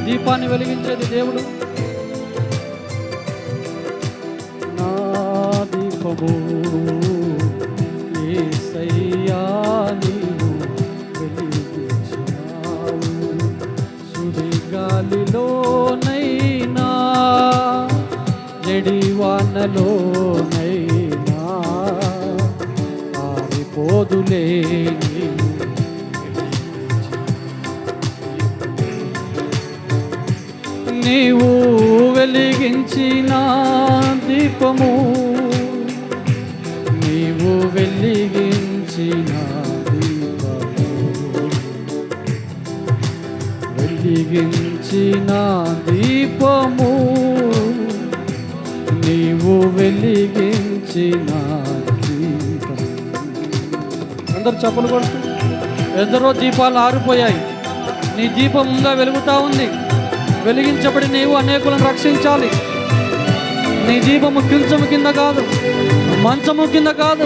దీపాన్ని వెలిగించేది దేవుడు. నా దీపము యేసయ్యా నీవు వెలిగించినావు, సుడిగాలిలోనైనా జడివానలోనైనా ఆరిపోదులే నీవు వెలిగించిన దీపము, నీవు వెలిగించిన దీపము, వెలిగించిన దీపము, నీవు వెలిగించిన దీపము. అందరు చప్పలు కొడుతూ, ఎందరో దీపాలు ఆరిపోయాయి, నీ దీపం ఇంకా వెలుగుతా ఉంది. వెలిగించబడి నీవు అనేకులను రక్షించాలి. నీ దీపము కించము కింద కాదు, మంచము కింద కాదు,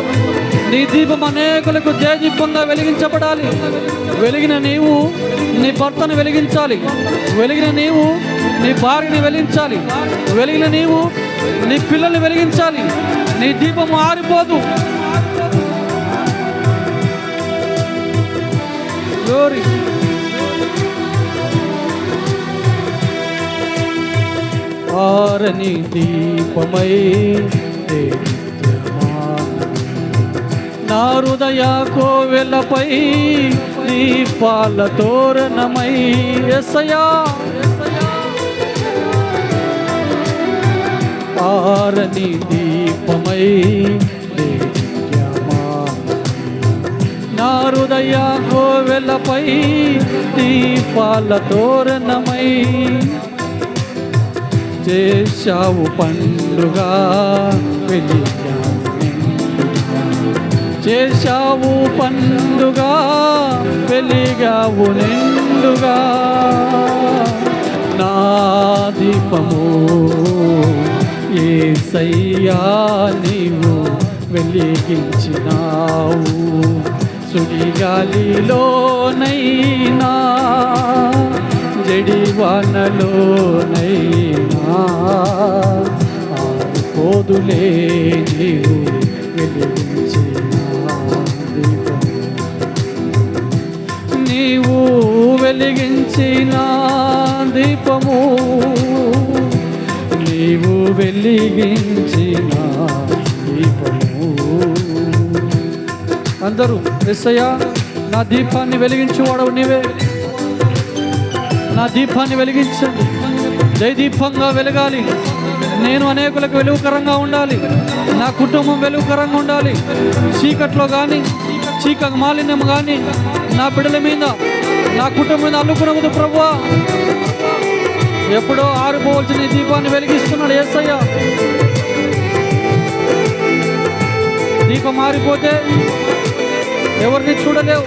నీ దీపం అనేకులకు జయదీపంగా వెలిగించబడాలి. వెలిగిన నీవు నీ భర్తను వెలిగించాలి, వెలిగిన నీవు నీ భార్యని వెలిగించాలి, వెలిగిన నీవు నీ పిల్లల్ని వెలిగించాలి. నీ దీపము ఆరిపోదు. గ్లోరీ. ఆరని దీపమై నా హృదయ కోవెలపై దీపాల తోరణమై యేసయ్యా. ఆరని దీపమై నా హృదయ కోవెలపై దీపాల తోరణమై చేశావు పండుగ వెలిగావు, చేశావు పండుగ వెలిగావు నిండుగా. నా దీపము యేసయ్యా నీవు వెలిగించినావు, సుడిగాలిలోనైనా జడివానలోనైనా ఆరిపోదులే నీవు వెలిగించిన దీపము, నీవు వెలిగించిన దీపము, నీవు వెలిగించిన దీపము. అందరూ యేసయ్యా నా దీపాన్ని వెలిగించేవాడవు నీవే, నా దీపాన్ని వెలిగించండి, జయదీపంగా వెలగాలి. నేను అనేకులకు వెలుగుకరంగా ఉండాలి, నా కుటుంబం వెలుగుకరంగా ఉండాలి. చీకట్లో కానీ చీక మాలిన్యం కానీ నా బిడ్డల మీద నా కుటుంబం మీద అల్లుకున్నది ప్రభువా. ఎప్పుడో ఆరిపోవలసిన దీపాన్ని వెలిగిస్తున్నాడు యేసయ్య. దీపం ఆరిపోతే ఎవరిని చూడలేవు.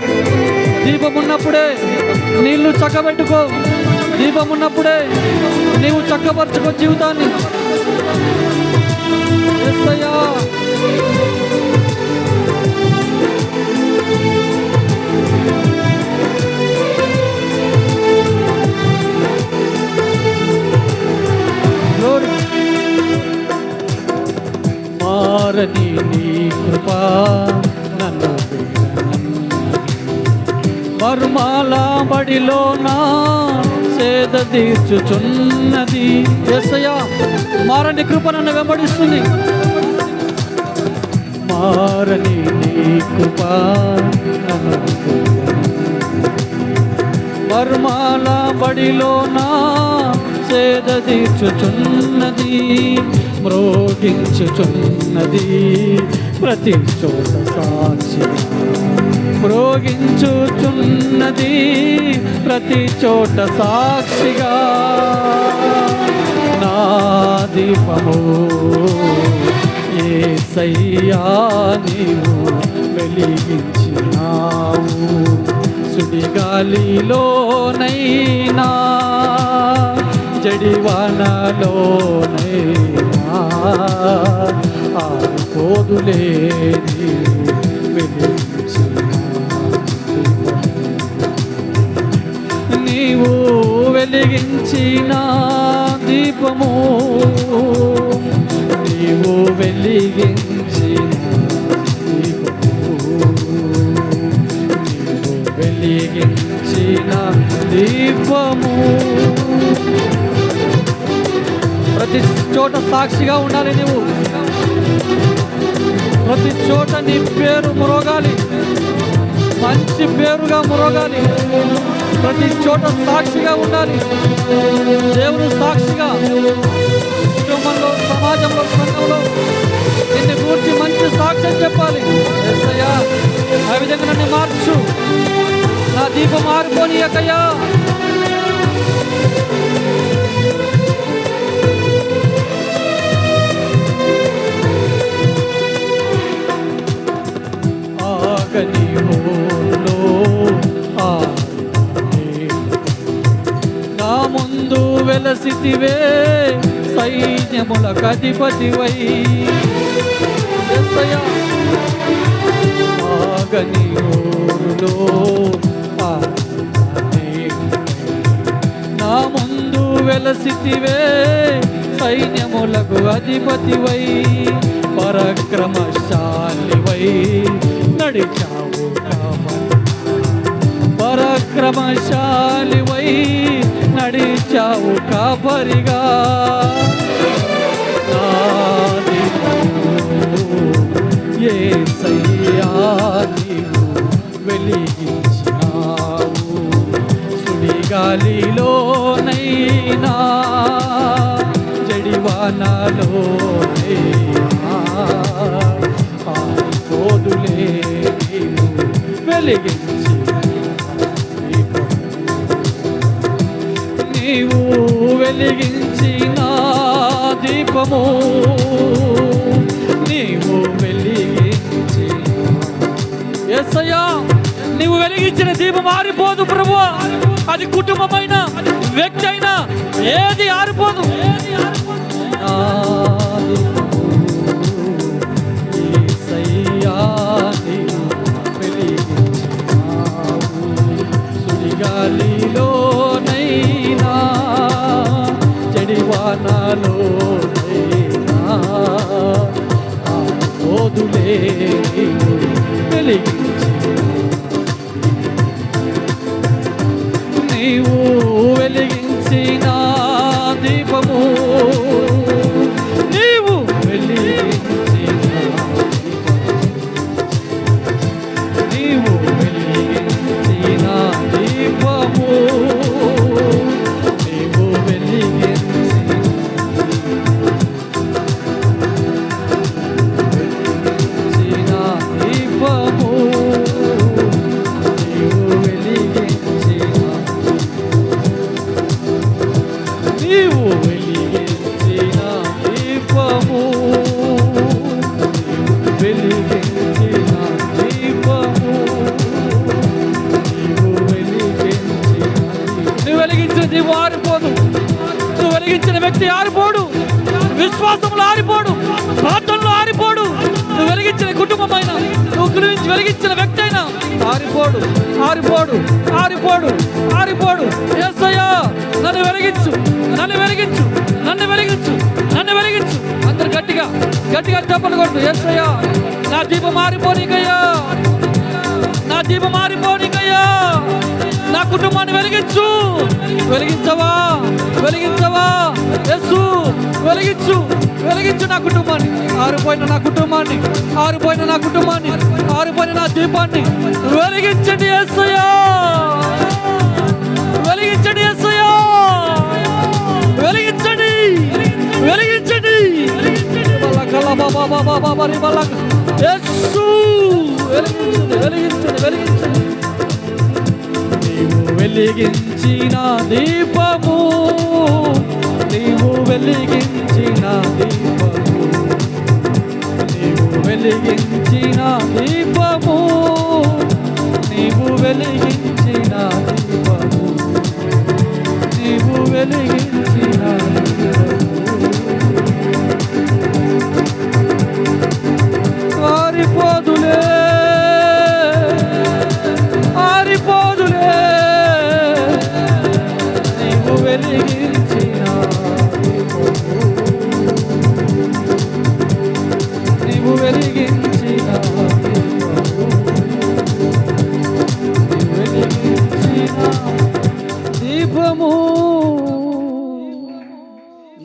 దీపం ఉన్నప్పుడే నీళ్లు చక్కబెట్టుకో, దీపం ఉన్నప్పుడే నీవు చక్కపరచుకో జీవితాన్ని. యేసయ్యా మారని నీ కృపా నన్ను మర్మాల బడిలో నా సేద తీర్చుచున్నది. యేసయ్యా మారని కృప నన్ను వెంబడిస్తుంది. మారని నీ కృప నన్ను మర్మాల బడిలో నా సేద తీర్చుచున్నది, మ్రోగించుచున్నది ప్రతి చోట సాక్షి, మ్రోగించుచున్నది ప్రతి చోట సాక్షిగా. నా దీపము యేసయ్యా నీవు వెలిగించినావు, సుడిగాలిలోనైనా జడివానలోనైనా ఆరిపోదులే నీవు వెలిగించిన వెలిగించిన దీపము, నీవు వెలిగించిన దీపము, నీవు వెలిగించిన దీపము. ప్రతి చోట సాక్షిగా ఉండాలి నీవు. ప్రతి చోట నీ పేరు మ్రోగాలి, మంచి పేరుగా మ్రోగాలి. ప్రతి చోట సాక్షిగా ఉండాలి, దేవుని సాక్షిగా. కుటుంబంలో, సమాజంలో, సంఘంలో నిన్ను గురించి మంచి సాక్ష్యం చెప్పాలి. యేసయ్యా, ఆ విధంగా నన్ను మార్చు, నా దీపం మారిపోనీయకయ్యా. నా ముందు వెలసితివే సైన్యములకు అధిపతివై, ఆగని ఊరులో నా ముందు వెలసితివే సైన్యములకు అధిపతివై, పరాక్రమశాలివై నడిచావు కామని, పరాక్రమశాలివై నడిచావు కాపరిగా. యేసయ్యా, నీవు వెలిగించినావు, సుడిగాలిలోనైనా జడివానలోనైనా ఆరిపోదులే నీవు వెలిగించి, నీవు వెలిగించిన దీపము, నీవు వెలిగించిన. యేసయ్యా, నీవు వెలిగించిన దీపం ఆరిపోదు ప్రభువా. అది కుటుంబమైన, వ్యక్తి అయినా ఏది ఆరిపోదు. యేసయ్యా, నీవు వెలిగించినావు, సుడిగాలిలోనైనా జడివానలోనైనా ఆరిపోదులే నీవు వెలిగించి, నీవు వెలిగించిన దీపము, నీవు వెలిగించిన నీవు వెలిగించిన దీపము, నీవు వెలిగించిన దీపము, నీవు వెలిగించిన, నీవు వెలిగించిన దీపము, నీవు వెలిగించిన దీపము, నీవు వెలిగించిన. నువ్వు వెలిగించిన దీపం ఆరిపోదు. నువ్వు వెలిగించిన వ్యక్తి ఆరిపోడు, విశ్వాసంలో ఆరిపోడు, ప్రార్థనలో ఆరిపోడు. నువ్వు వెలిగించిన కుటుంబమైన, నువ్వు గురించి వెలిగించిన వ్యక్తి అయినా ఆరిపోడు, ఆరిపోడు, ఆరిపోడు, ఆరిపోడు. యేసయ్యా, నన్ను వెలిగించు, నన్ను వెలిగించు, నన్ను వెలిగించు, నన్ను వెలిగించు. అందరు గట్టిగా గట్టిగా చెప్పలు కొట్టు. యేసయ్యా, నా దీపం మారిపోనీకయ్యా, నా దీపం మారిపోనీకయ్యా. నా కుటుంబాన్ని వెలిగించు. వెలిగించవా, వెలిగించవా యేసు, వెలిగించు, వెలిగించు నా కుటుంబాన్ని. ఆరిపోయిన నా కుటుంబాన్ని, ఆరిపోయిన నా కుటుంబాన్ని, ఆరిపోయిన నా దీపాన్ని వెలిగించండి యేసయ్యా, వెలిగించండి యేసయ్యా, వెలిగించండి, వెలిగించండి. యేసు, వెలిగించండి, వెలిగించండి, వెలిగించండి. నీవు వెలిగించిన దీపము, నీవు వెలిగించిన దీపము, నీవు వెలిగించిన దీపము, నీవు వెలిగించిన దీపము, నీవు వెలిగించిన దీపము. ఆరిపోదులే, ఆరిపోదులే, నీవు నీవు వెలిగించిన నీవు వెలిగించిన దీపము.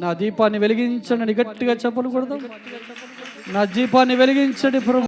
నా దీపాన్ని వెలిగించండి, గట్టిగా చెప్పలు కొడదాం. నా దీపాన్ని వెలిగించండి ప్రభు.